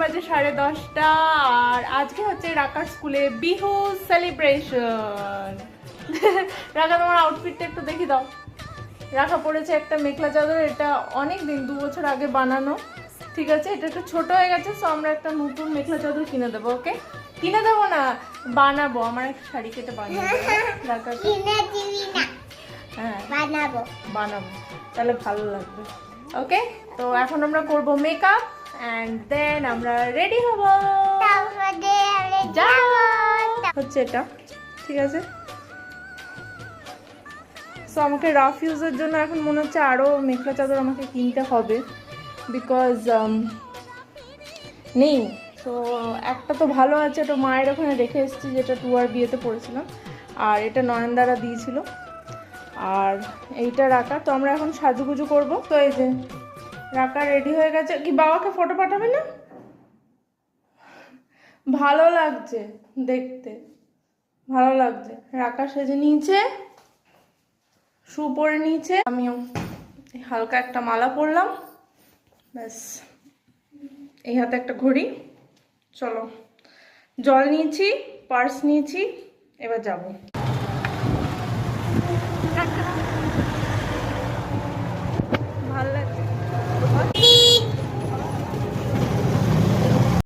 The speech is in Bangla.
বাজে 10:30 আর আজকে হচ্ছে রাকার স্কুলে বিহু সেলিব্রেশন। রাকা তোমার আউটফিটটা একটু দেখি দাও। রাখা পড়েছে একটা মেখলা চাদর, এটা অনেক দিন 2 বছর আগে বানানো, ঠিক আছে? এটা একটু ছোট হয়ে গেছে, সো আমরা একটা নতুন মেখলা চাদর কিনে দেবো। ওকে, কিনে দেবো না, বানাবো। আমার একটা শাড়ি কেটে বানিয়ে হ্যাঁ বানাবো বানাবো, তাহলে ভালো লাগবে। ওকে, তো এখন আমরা করব মেকআপ এন্ড দেন আমরা রেডি হব। হচ্ছে এটা, ঠিক আছে? সো আমাকে রাফ ইউজের জন্য এখন মনে হচ্ছে আরও মেখলা চাদর আমাকে কিনতে হবে, বিকজ নেই। তো একটা তো ভালো আছে, এটা মায়ের ওখানে রেখে এসেছি, যেটা টুয়ার বিয়েতে পড়েছিলাম, আর এটা নয়নদারা দিয়েছিল, আর এইটা রাখা। তো আমরা এখন সাজুগুজু করব। তো এই যে রাকা রেডি হয়ে গেছে। কি বাবাকে ফটো পাঠাবে না? ভালো লাগছে দেখতে, ভালো লাগছে। রাকা সেজে নিয়েছে, শু পরে নিয়েছে, আমিও হালকা একটা মালা পরলাম, ব্যাস। এই হাতে একটা ঘড়ি। চলো, জল নিয়েছি, পার্স নিয়েছি, এবার যাবো।